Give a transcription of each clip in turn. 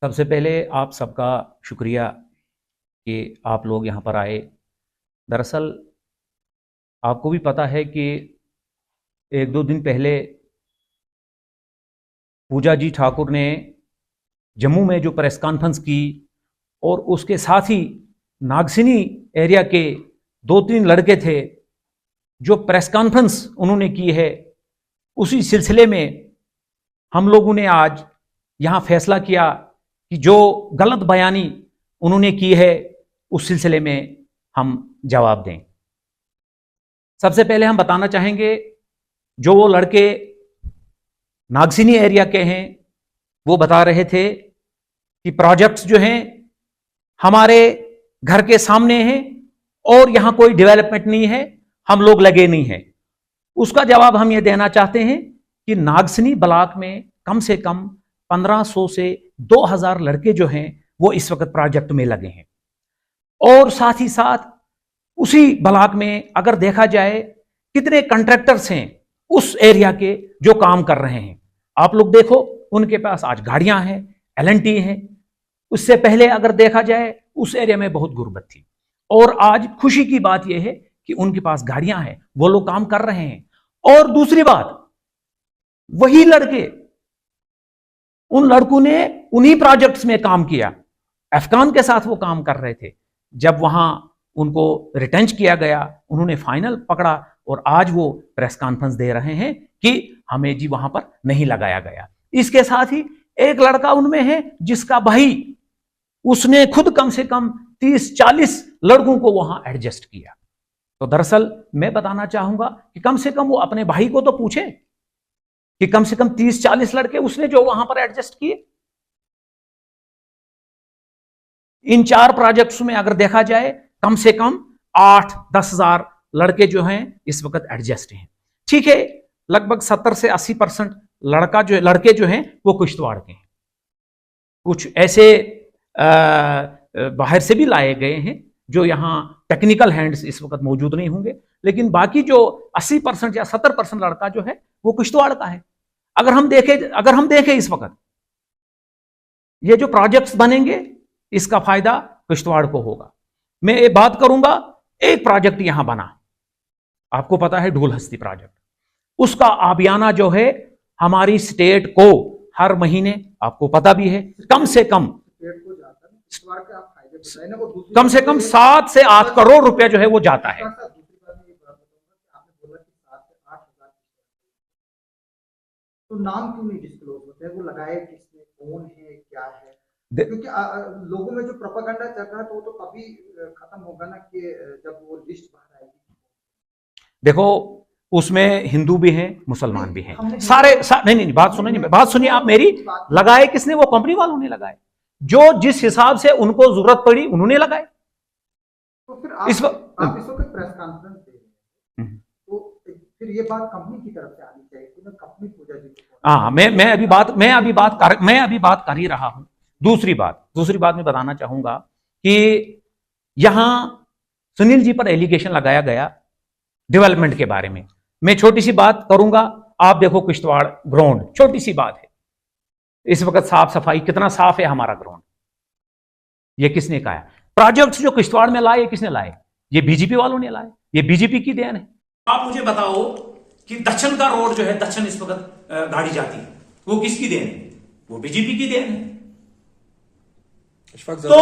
सबसे पहले आप सबका शुक्रिया कि आप लोग यहाँ पर आए। दरअसल आपको भी पता है कि एक दो दिन पहले पूजा जी ठाकुर ने जम्मू में जो प्रेस कॉन्फ्रेंस की और उसके साथ ही नागसिनी एरिया के दो तीन लड़के थे जो प्रेस कॉन्फ्रेंस उन्होंने की है, उसी सिलसिले में हम लोगों ने आज यहाँ फैसला किया कि जो गलत बयानी उन्होंने की है उस सिलसिले में हम जवाब दें। सबसे पहले हम बताना चाहेंगे, जो वो लड़के नागसिनी एरिया के हैं वो बता रहे थे कि प्रोजेक्ट्स जो हैं हमारे घर के सामने हैं और यहां कोई डेवलपमेंट नहीं है, हम लोग लगे नहीं हैं। उसका जवाब हम ये देना चाहते हैं कि नागसिनी ब्लॉक में कम से कम 1500 से 2000 लड़के जो हैं वो इस वक्त प्रोजेक्ट में लगे हैं। और साथ ही साथ उसी ब्लॉक में अगर देखा जाए कितने कॉन्ट्रैक्टर्स हैं उस एरिया के जो काम कर रहे हैं, आप लोग देखो उनके पास आज गाड़ियां हैं, एलएनटी है। उससे पहले अगर देखा जाए उस एरिया में बहुत गुर्बत थी और आज खुशी की बात यह है कि उनके पास गाड़ियां हैं, वो लोग काम कर रहे हैं। और दूसरी बात, वही लड़के, उन लड़कों ने उन्हीं प्रोजेक्ट्स में काम किया, अफगान के साथ वो काम कर रहे थे। जब वहां उनको रिटेंच किया गया, उन्होंने फाइनल पकड़ा और आज वो प्रेस कॉन्फ्रेंस दे रहे हैं कि हमें जी वहां पर नहीं लगाया गया। इसके साथ ही एक लड़का उनमें है जिसका भाई, उसने खुद कम से कम 30-40 लड़कों को वहां एडजस्ट किया। तो दरअसल मैं बताना चाहूंगा कि कम से कम वो अपने भाई को तो पूछे कि कम से कम 30-40 लड़के उसने जो वहां पर एडजस्ट किए। इन 4 प्रोजेक्ट्स में अगर देखा जाए कम से कम 8-10 हजार लड़के जो हैं इस वक्त एडजस्ट हैं। ठीक है, लगभग 70 से 80% लड़के जो हैं वो किश्तवाड़ के हैं। कुछ ऐसे बाहर से भी लाए गए हैं जो यहाँ टेक्निकल हैंड्स इस वक्त मौजूद नहीं होंगे, लेकिन बाकी जो 80% या 70% लड़का जो है वो किश्तवाड़ का है। अगर हम देखें इस वक्त ये जो प्रोजेक्ट्स बनेंगे इसका फायदा किश्तवाड़ को होगा। मैं ये बात करूंगा, एक प्रोजेक्ट यहां बना, आपको पता है ढोल हस्ती प्रोजेक्ट, उसका आबियाना जो है हमारी स्टेट को हर महीने, आपको पता भी है, कम से कम 7 से 8 करोड़ रुपया जो है वो जाता है। तो नाम क्यों नहीं डिस्क्लोज होते हैं, वो लगाए किसने, कौन है, क्या है? क्योंकि लोगों में जो प्रोपेगेंडा चल रहा है तो वो तो कभी खत्म होगा ना कि जब वो लिस्ट बाहर आएगी। देखो उसमें हिंदू भी हैं, मुसलमान भी हैं, नहीं, बात सुनिए आप मेरी। लगाए किसने? वो कंपनी वालों ने लगाए, जो जिस हिसाब से उनको जरूरत पड़ी उन्होंने लगाए। तो फिर आप इस वक्त प्रेस कॉन्फ्रेंस दे रहे हैं, तो फिर ये बात कंपनी की तरफ से आनी चाहिए कि कंपनी पूजा जी को। हाँ, मैं अभी बात कर ही रहा हूं। दूसरी बात मैं बताना चाहूंगा कि यहां सुनील जी पर एलिगेशन लगाया गया डेवलपमेंट के बारे में। मैं छोटी सी बात करूंगा, आप देखो किश्तवाड़ ग्राउंड, छोटी सी बात है, इस वक्त साफ सफाई कितना साफ है हमारा ग्राउंड, ये किसने कहा? प्रोजेक्ट्स जो किश्तवाड़ में लाए किसने लाए? ये बीजेपी वालों ने लाए, ये बीजेपी की देन है। आप मुझे बताओ कि दक्षिण का रोड जो है, दक्षिण इस वक्त गाड़ी जाती है, वो किसकी देन है? वो बीजेपी की देन है। तो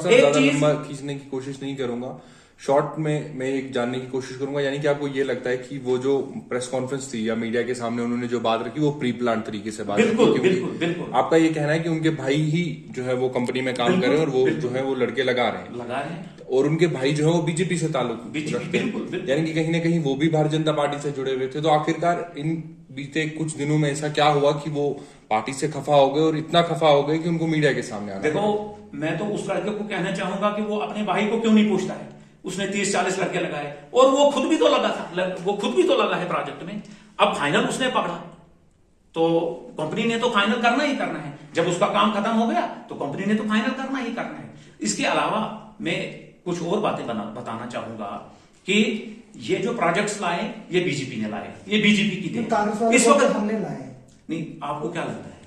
एक चीज खींचने की कोशिश नहीं करूंगा, शॉर्ट में मैं एक जानने की कोशिश करूंगा, यानी कि आपको ये लगता है कि वो जो प्रेस कॉन्फ्रेंस थी या मीडिया के सामने उन्होंने जो बात रखी वो प्री प्लान तरीके से बात रखी? बिल्कुल। आपका ये कहना है कि उनके भाई ही जो है वो कंपनी में काम कर रहे हैं और वो जो है वो लड़के लगा रहे हैं और उनके भाई जो है वो बीजेपी से ताल्लुक रखते हैं, यानी कि कहीं ना कहीं वो भी भारतीय जनता पार्टी से जुड़े हुए थे। तो आखिरकार इन बीते कुछ दिनों में ऐसा क्या हुआ कि वो पार्टी से खफा हो गए और इतना खफा हो गए कि उनको मीडिया के सामने आना? देखो, मैं तो उस लड़के को कहना चाहूंगा कि वो अपने भाई को क्यों नहीं पूछता है। उसने 30-40 लड़के लगाए और वो खुद भी तो लगा है प्रोजेक्ट में। अब फाइनल उसने पकड़ा तो कंपनी ने तो फाइनल करना ही करना है। जब उसका काम खत्म हो गया तो कंपनी ने तो फाइनल करना ही करना है। इसके अलावा मैं कुछ और बातें बताना चाहूंगा कि ये जो प्रोजेक्ट्स लाए ये बीजेपी ने लाए, ये बीजेपी की देन। इस वक्त हमने लाए नहीं, आपको क्या लगता है?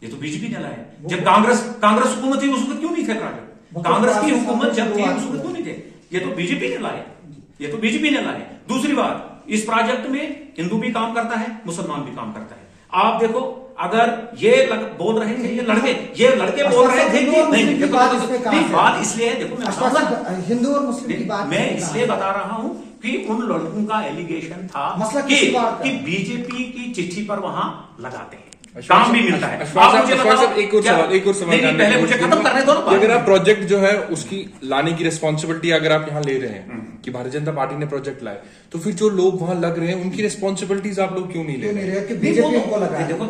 ये तो बीजेपी ने लाया। जब कांग्रेस हुकूमत थी उस वक्त क्यों नहीं थे प्रोजेक्ट? कांग्रेस की हुकूमत जब थी उस वक्त क्यों नहीं थे? ये तो बीजेपी ने लाए, ये तो बीजेपी ने लाए। दूसरी बात, इस प्रोजेक्ट में हिंदू भी काम करता है, मुसलमान भी काम करता है। आप देखो, अगर ये बोल रहे थे, ये लड़के बोल रहे थे कि नहीं, बात इसलिए है, देखो मैं हिंदू और मुस्लिम की बात मैं इसलिए बता रहा हूं कि उन लड़कों का एलिगेशन था कि बीजेपी की चिट्ठी पर वहां लगाते हैं, काम भी मिलता है। एक और सवाल पहले मुझे खत्म करने दो ना। अगर आप प्रोजेक्ट जो है उसकी लाने की रिस्पॉन्सिबिलिटी अगर आप यहाँ ले रहे हैं कि भारतीय जनता पार्टी ने प्रोजेक्ट लाए, तो फिर जो लोग वहां लग रहे हैं उनकी रिस्पॉन्सिबिलिटीज आप लोग क्यों नहीं ले रहे? देखो,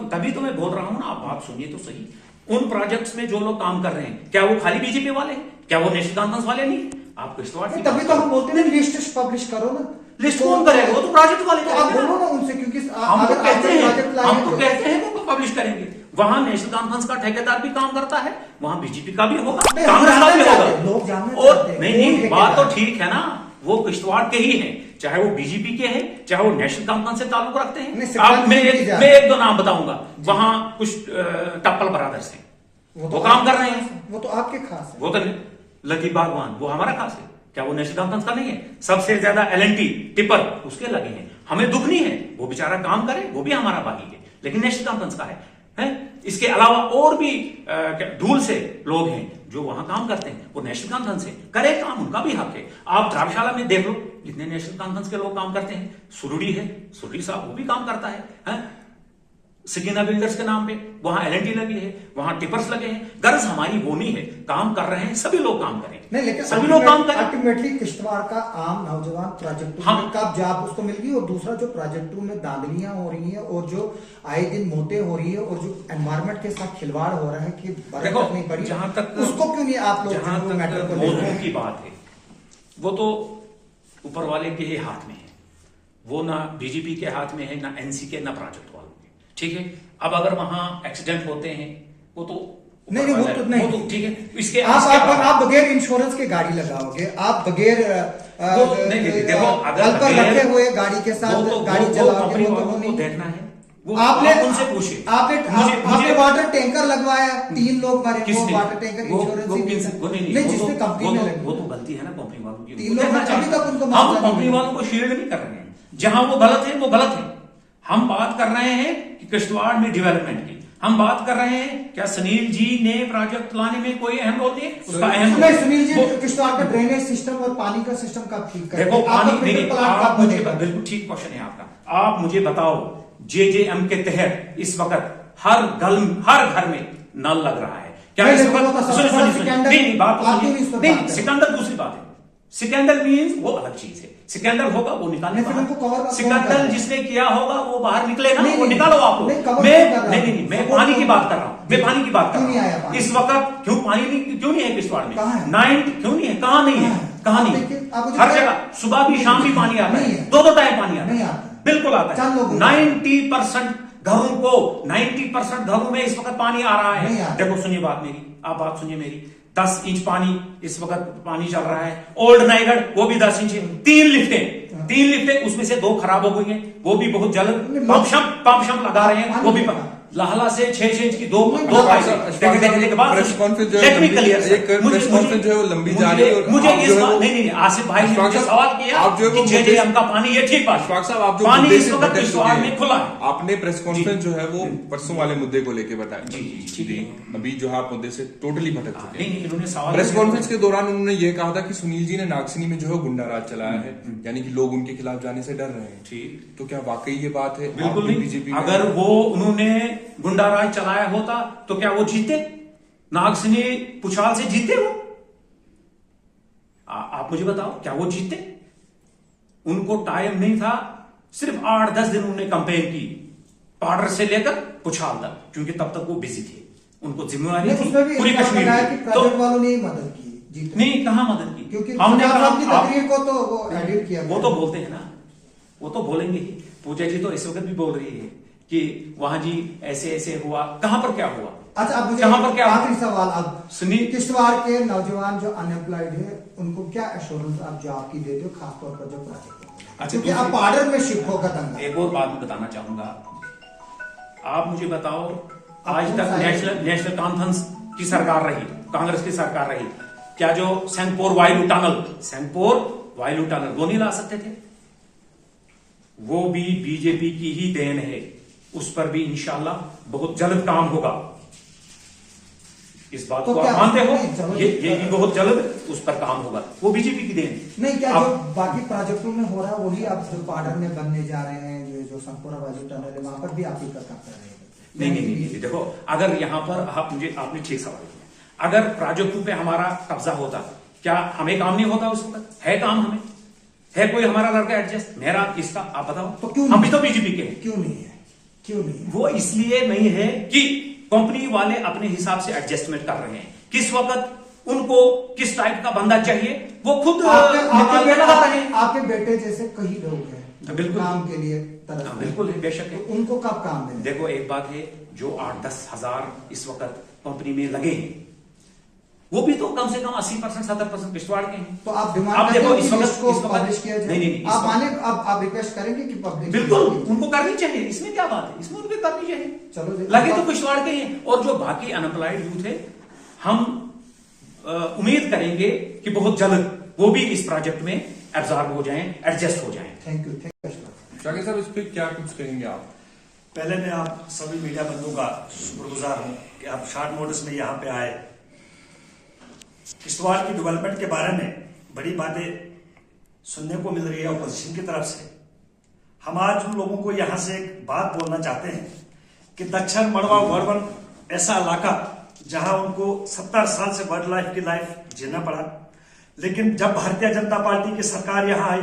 तभी तो मैं बोल रहा हूँ ना, आप बात सुनिए तो सही। उन प्रोजेक्ट्स में जो लोग काम कर रहे हैं, क्या वो खाली बीजेपी वाले हैं? क्या वो नेशनल कॉन्फ्रेंस वाले नहीं? आप किश्तवाड़ से तभी तो हम बोलते हैं लिस्ट पब्लिश करो ना। लिस्ट कौन करेगा? वो तो प्रोजेक्ट वाले तो आप बोलो ना उनसे, क्योंकि हम तो कहते हैं वो पब्लिश करेंगे। वहां नेशनल कॉन्फ्रेंस का ठेकेदार भी काम करता है, वहां बीजेपी का भी होगा, कांग्रेस का भी होगा। और नहीं, बात तो ठीक है ना, वो किश्तवाड़ के ही हैं, चाहे वो बीजेपी के हैं, चाहे वो नेशनल कॉन्फ्रेंस से ताल्लुक रखते हैं। अब मैं एक दो नाम बताऊंगा, वहां कुछ टप्पल ब्रदर्स हैं, वो काम कर रहे हैं, वो तो आपके खास है। वो तो लतीफ बागवान, वो हमारा खास है, क्या वो नेशनल कॉन्फ्रेंस का नहीं है? सबसे ज्यादा एलएनटी टिपर उसके लगे हैं, हमें दुख नहीं है, वो बेचारा काम करे, वो भी हमारा भाई है, लेकिन नेशनल कॉन्फ्रेंस का है। इसके अलावा और भी धूल से लोग हैं जो वहां काम करते हैं, वो नेशनल कॉन्फ्रेंस है, करे काम, उनका भी हक है। आप धर्मशाला में देख लो, जितने नेशनल कॉन्फ्रेंस के लोग काम करते हैं, सुरुड़ी है, सुरुड़ी साहब वो भी काम करता है। सिकिना बिल्डर्स के नाम पे वहां एलएनटी लगी है, वहां टिपर्स लगे हैं। गर्ज हमारी वो नहीं है, काम कर रहे हैं, सभी लोग काम करें, नहीं, लेकिन सभी लोग काम करें। अल्टीमेटली किश्तवाड़ का आम नौजवान प्रोजेक्ट में कब जॉब उसको मिल गई, और दूसरा जो प्रोजेक्टों में दांधलियां हो रही हैं और जो आए दिन मौतें हो रही है और जो एनवायरमेंट के साथ खिलवाड़ हो रहा है कि बरकत नहीं पड़ी, जहां तक उसको क्यों नहीं आप लोग मैटर को मौतों की बात है, वो तो ऊपर वाले के ही हाथ में है, वो ना बीजेपी के हाथ में है, ना एनसी के, ना प्रोजेक्ट वालों के, ठीक है। अब अगर वहां एक्सीडेंट होते हैं, वो तो नहीं, वो तो नहीं, ठीक है। इसके आप बगैर इंश्योरेंस के गाड़ी लगाओगे, आप बगैर देखो, अगर पर रखे हुए गाड़ी के साथ गाड़ी चलाओगे, वो तो नहीं देखना है। आपने उनसे पूछिए, आपने वाटर टैंकर लगवाया, 3 लोग मरे, वो वाटर टैंकर इंश्योरेंस नहीं, जिसने कंपनी में लगी, वो तो गलती है ना कंपनी वालों की। 3 लोग अभी तक उनको हम कंपनी वालों को शील्ड नहीं कर रहे हैं, जहां वो गलत है वो गलत है। हम बात कर रहे हैं कि किश्तवाड़ में डेवलपमेंट की, हम बात कर रहे हैं क्या सनील जी ने प्रोजेक्ट लाने में कोई अहम रोल दिए? उसका अहम रोल सनील जी किश्तवाड़ का ड्रेनेज सिस्टम और पानी का सिस्टम कब ठीक करेंगे? देखो, पानी बिल्कुल ठीक क्वेश्चन है आपका। आप मुझे बताओ, जेजेएम के तहत इस वक्त हर घर में नल लग रहा है क्या? इस वक्त नहीं, बात तो नहीं, सिकंदर दूसरी बात है। सिकंदर मीन्स वो अलग चीज है, सिकंदर होगा वो निकालने, सिकंदर जिसने किया होगा वो बाहर निकले ना, वो निकालो आप लोग। नहीं, मैं पानी की बात कर रहा हूँ, मैं पानी की बात कर रहा हूँ। इस वक्त क्यों पानी क्यों नहीं है किश्तवाड़ में? 9 क्यों नहीं है? कहाँ नहीं है? कहाँ नहीं है? हर जगह सुबह भी शाम भी पानी आता है, 2 टाइम पानी आता है, बिल्कुल आता है। 90% घरों को 90% घरों में इस वक्त पानी आ रहा है। देखो सुनिए बात मेरी, आप बात सुनिए मेरी। 10 इंच पानी इस वक्त पानी चल रहा है। ओल्ड नाईगढ़ वो भी 10 इंच है। 3 लिफ्टें उसमें से 2 खराब हो गई हैं, वो भी बहुत जल्द पंप लगा रहे हैं, वो भी लाहला से 6 इंच की 2 देखने के बाद प्रेस कॉन्फ्रेंस जो है वो लंबी जा रही है। मुझे इस बात नहीं, आसिफ भाई ने मुझे सवाल किया कि जेजेएम का पानी ये ठीक बात, साहब आप जो पानी इस वक्त किश्तवाड़ में खुला है। आपने प्रेस कॉन्फ्रेंस जो है वो परसों वाले मुद्दे को लेके बताया जी, अभी जो है आप मुद्दे से टोटली भटक चुके हैं। इन्होंने सवाल प्रेस कॉन्फ्रेंस के दौरान उन्होंने ये कहा था कि सुनील जी ने नागसिनी में जो है गुंडा राज चलाया है, यानी कि लोग उनके खिलाफ जाने से डर रहे हैं। ठीक, तो क्या वाकई ये बात है? बिल्कुल नहीं। बीजेपी अगर वो उन्होंने गुंडा राज चलाया होता तो क्या वो जीते? नागसिनी पुछाल से जीते वो? आप मुझे बताओ, क्या वो जीते? उनको टाइम नहीं था, सिर्फ 8-10 दिन उन्होंने कंपेन की, पार्डर से लेकर पुछाल तक, क्योंकि तब तक वो बिजी थे, उनको जिम्मेवारी थी पूरी कश्मीर की। तो वालों ने मदद की नहीं, कहां मदद की? क्योंकि हमने तकरीर को तो वो एडिट किया, वो तो बोलते हैं ना, वो तो बोलेंगे ही। पूजा जी तो इस वक्त भी बोल रही है कि वहां जी ऐसे हुआ, कहां पर क्या हुआ? अच्छा, अब मुझे आखिरी सवाल, अब सुनील किश्तवाड़ के नौजवान जो अनएम्प्लॉयड है उनको क्या एश्योरेंस आप जॉब की देते हो, खासतौर पर जो प्रोजेक्ट? अच्छा, क्योंकि आप पार्डर में शिफ्ट होगा दंगा। एक और बात मैं बताना चाहूंगा, आप मुझे बताओ आज तक नेशनल कॉन्फ्रेंस की सरकार रही, कांग्रेस की सरकार रही, क्या जो सेंगपोर वायलू टनल वो नहीं ला सकते थे? वो भी बीजेपी की ही देन है। उस पर भी इंशाल्लाह बहुत जल्द काम होगा। इस बात तो को क्या आप मानते हो? चलो ये भी बहुत जल्द उस पर काम होगा। वो बीजेपी की देन नहीं, क्या अब- जो बाकी प्रोजेक्टों में हो रहा है वही आप जो पार्डर में बनने जा रहे हैं, जो संपूर्ण वायु टनल है वहां पर भी आप ही का काम कर रहे हैं? नहीं, देखो, अगर यहां पर आपने ठीक सवाल किया। अगर प्रोजेक्टों पे हमारा कब्जा होता, क्या हमें काम नहीं होता? उस वक्त है काम, हमें है कोई हमारा लड़का एडजस्ट, मेरा किसका, आप बताओ। तो क्यों हम नहीं? भी तो बीजेपी के हैं। क्यों नहीं है? क्यों नहीं है? वो इसलिए नहीं है कि कंपनी वाले अपने हिसाब से एडजस्टमेंट कर रहे हैं। किस वक्त उनको किस टाइप का बंदा चाहिए वो खुद निकाल के लगा रहे हैं। आपके बेटे जैसे कई लोग हैं जो बिल्कुल। काम के लिए तरस हाँ, बिल्कुल है, बेशक है। तो उनको कब काम देंगे? देखो, एक बात है, जो 8-10 हजार इस वक्त कंपनी में लगे हैं, वो भी तो कम से कम 80% 70% किश्तवाड़ के हैं। तो आप डिमांड आप करते देखो, हो इस कि वक्त इसको इस वक्त पब्लिश किया जाए? नहीं, इस आप वक्त- माने, आप रिक्वेस्ट करेंगे कि पब्लिश बिल्कुल उनको करनी चाहिए। इसमें क्या बात है? इसमें उनको करनी चाहिए। चलो लगे तो किश्तवाड़ के हैं। और जो बाकी अनएम्प्लॉयड यूथ है, हम उम्मीद करेंगे कि बहुत जल्द वो भी इस प्रोजेक्ट में एब्जॉर्ब हो जाएं, एडजस्ट हो जाएं। Thank you. शाकिर साहब, इस पे क्या कुछ कहेंगे आप? पहले मैं आप सभी मीडिया बंधुओं का शुक्रगुजार हूं कि आप शॉर्ट नोटिस में यहाँ पे आए। किश्तवाड़ की डेवलपमेंट के बारे में बड़ी बातें सुनने को मिल रही है अपोजिशन की तरफ से। हम आज उन लोगों को यहाँ से एक बात बोलना चाहते हैं कि दक्षिण मड़वा वर्बन ऐसा इलाका जहां उनको 70 साल से वर्ड लाइफ की लाइफ जीना पड़ा, लेकिन जब भारतीय जनता पार्टी की सरकार यहाँ आई,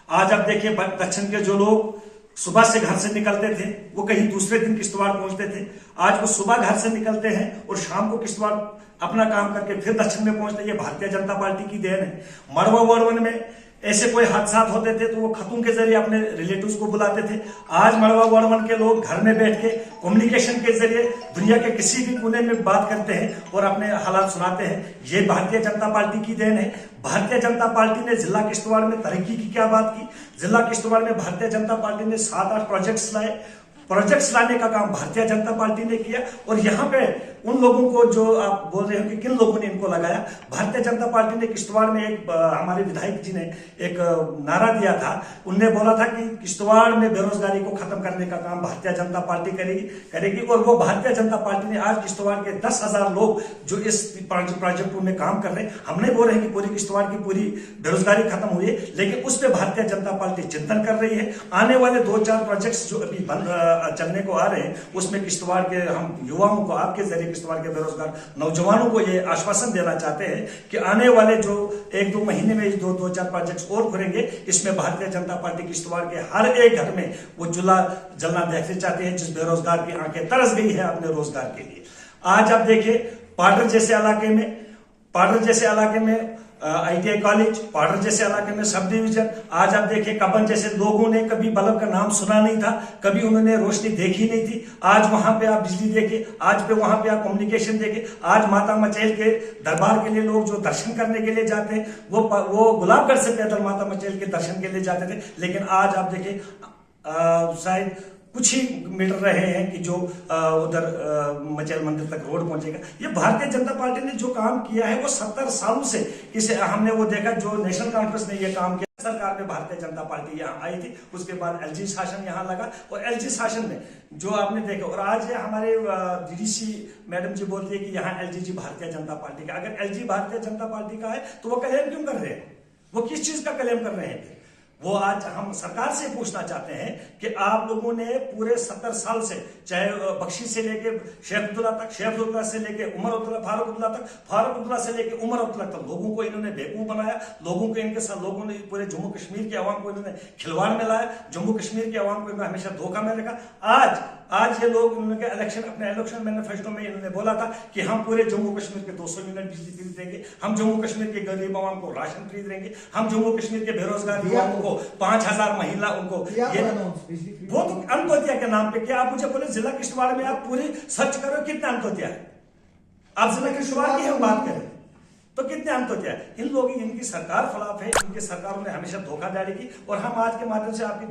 आज आप देखिए दक्षिण के जो लोग सुबह से घर से निकलते थे वो कहीं दूसरे दिन किश्तवाड़ पहुंचते थे, आज वो सुबह घर से निकलते हैं और शाम को किश्तवाड़ अपना काम करके फिर दक्षिण में पहुंचते हैं। ये भारतीय जनता पार्टी की देन है। मड़वा वर्वन में ऐसे कोई हादसात होते थे तो वो खतों के जरिए अपने रिलेटिव्स को बुलाते थे। आज मड़वा वर्वन के लोग घर में बैठ के कम्युनिकेशन के जरिए दुनिया के किसी भी कोने में बात करते हैं और अपने हालात सुनाते हैं। ये भारतीय जनता पार्टी की देन है। भारतीय जनता पार्टी ने जिला किश्तवाड़ में तरक्की की क्या बात की? जिला किश्तवाड़ में भारतीय जनता पार्टी ने 7-8 प्रोजेक्ट्स लाए। प्रोजेक्ट्स लाने का काम भारतीय जनता पार्टी ने किया। और यहाँ पे उन लोगों को जो आप बोल रहे हो कि किन लोगों ने इनको लगाया, भारतीय जनता पार्टी ने किश्तवाड़ में एक हमारे विधायक जी ने एक नारा दिया था। उनने बोला था कि किश्तवाड़ में बेरोजगारी को खत्म करने का काम भारतीय जनता पार्टी करेगी। और वो भारतीय जनता पार्टी ने आज किश्तवाड़ के 10,000 लोग जो इस प्रोजेक्ट में काम कर रहे हैं, हम नहीं बोल रहे कि पूरी किश्तवाड़ की पूरी बेरोजगारी खत्म हुई है, लेकिन उस पर भारतीय जनता पार्टी चिंतन कर रही है। आने वाले 2-4 प्रोजेक्ट्स जो अभी चलने को आ रहे हैं, उसमें किश्तवाड़ के हम युवाओं को, आपके जरिए किश्तवाड़ के बेरोजगार नौजवानों को ये आश्वासन देना चाहते हैं कि आने वाले जो 1-2 महीने में 2-4 प्रोजेक्ट्स और खुलेंगे, इसमें भारतीय जनता पार्टी किश्तवाड़ के हर एक घर में वो चूल्हा जलना देखना चाहते हैं, जिस बेरोजगार की आंखें तरस गई है अपने रोजगार के लिए। आज आप देखिए पाडर जैसे इलाके में ITI कॉलेज, पाडर जैसे इलाके में सब डिवीजन, आज आप देखिए कबन जैसे लोगों ने कभी बल्ब का नाम सुना नहीं था, कभी उन्होंने रोशनी देखी नहीं थी, आज वहां पे आप बिजली देखिए, आज पे वहां पे आप कम्युनिकेशन देखिए। आज माता मचेल के दरबार के लिए लोग जो दर्शन करने के लिए जाते हैं वो गुलाबगढ़ से पैदल माता मचेल के दर्शन के लिए जाते थे, लेकिन आज आप देखिए शायद कुछ ही मीटर रहे हैं कि जो उधर मचेल मंदिर तक रोड पहुंचेगा। ये भारतीय जनता पार्टी ने जो काम किया है वो 70 सालों से इसे हमने वो देखा, जो नेशनल कॉन्फ्रेंस ने ये काम किया। सरकार में भारतीय जनता पार्टी यहाँ आई थी, उसके बाद LG शासन यहाँ लगा और LG शासन में जो आपने देखा, और आज हमारे DDC मैडम जी बोलती है कि यहाँ LG भारतीय जनता पार्टी का। अगर LG भारतीय जनता पार्टी का है तो वो क्लेम क्यों कर रहे हैं? वो किस चीज का क्लेम कर रहे हैं? वो आज हम सरकार से पूछना चाहते हैं कि आप लोगों ने पूरे 70 साल से, चाहे बख्शी से लेके शेख अब्दुल्ला तक, शेख अब्दुल्ला से लेके उमर अब्दुल्ला, फारूक अब्दुल्ला तक, फारूक अब्दुल्ला से लेके उमर अब्दुल्ला तक लोगों को इन्होंने बेवकूफ बनाया। लोगों को इनके साथ लोगों ने पूरे जम्मू कश्मीर की आवाम को इन्होंने खिलवाड़ में लाया, जम्मू कश्मीर की आवाम को इन्होंने हमेशा धोखा में रखा। आज ये लोग इन्होंने अपने इलेक्शन मैनिफेस्टो में इन्होंने बोला था कि हम पूरे जम्मू कश्मीर के 200 यूनिट बिजली फ्री देंगे, हम जम्मू कश्मीर के गरीब आवाम को राशन फ्री देंगे, हम जम्मू कश्मीर के बेरोजगार युवाओं को 5,000 महिला उनको वो तो अंत्योदया के नाम पे। क्या आप मुझे बोले जिला किश्तवाड़ में आप पूरी सर्च करो कितना अंत्योदया है? आप जिला किश्तवाड़ की हम बात करें, तो कितने अंत होते हैं। इन लोगों की इनकी सरकार खिलाफ है, इनकी सरकारों ने हमेशा धोखाधड़ी की। और हम आज के माध्यम से आपकी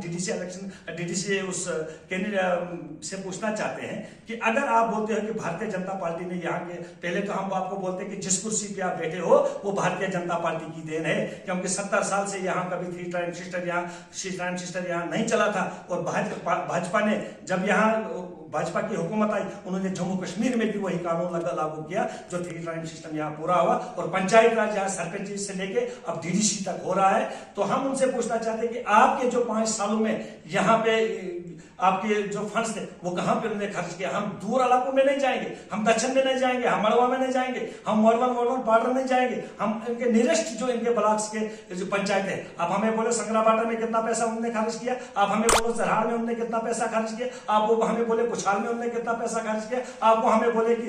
डीडीसी उस कैंडिडेट से पूछना चाहते हैं कि अगर आप बोलते हो कि भारतीय जनता पार्टी ने यहाँ के, पहले तो हम आपको बोलते हैं कि जिस कुर्सी पे आप बैठे हो वो भारतीय जनता पार्टी की देन है, क्योंकि 70 साल से यहाँ कभी थ्री टाइम सिस्टर यहाँ नहीं चला था। और भाजपा ने जब यहाँ भाजपा की हुकूमत आई, उन्होंने जम्मू कश्मीर में भी वही कानून लागू किया जो थ्री टाइम सिस्टम यहाँ पूरा हुआ। और पंचायत राज यहाँ सरपंच से लेके अब डीडीसी तक हो रहा है। तो हम उनसे पूछना चाहते हैं कि आपके जो 5 सालों में यहाँ पे आपके जो फंड्स थे वो कहां पे उन्होंने खर्च किया। हम दूर इलाकों में नहीं जाएंगे, हम दक्षिण में नहीं जाएंगे, हम मड़वा में नहीं जाएंगे, हम मोरवन बॉर्डर नहीं जाएंगे, हम इनके नियरेस्ट जो इनके ब्लॉक्स के जो पंचायत है, आप हमें बोले संगराबाटा में कितना पैसा उन्होंने खर्च किया, आप हमें बोलो चरहाड़ में उन्होंने कितना पैसा खर्च किया, आप वो हमें बोले कुछाल में उन्होंने कितना पैसा खर्च किया, आपको हमें बोले कि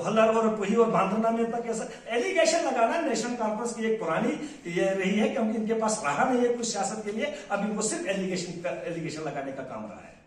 हल्लर और पुही और बांद्रना में इतना कैसा। एलिगेशन लगाना नेशनल कॉन्फ्रेंस की एक पुरानी ये रही है, क्योंकि इनके पास रहा नहीं है कुछ सियासत के लिए। अब इनको सिर्फ एलिगेशन लगाने का काम रहा है।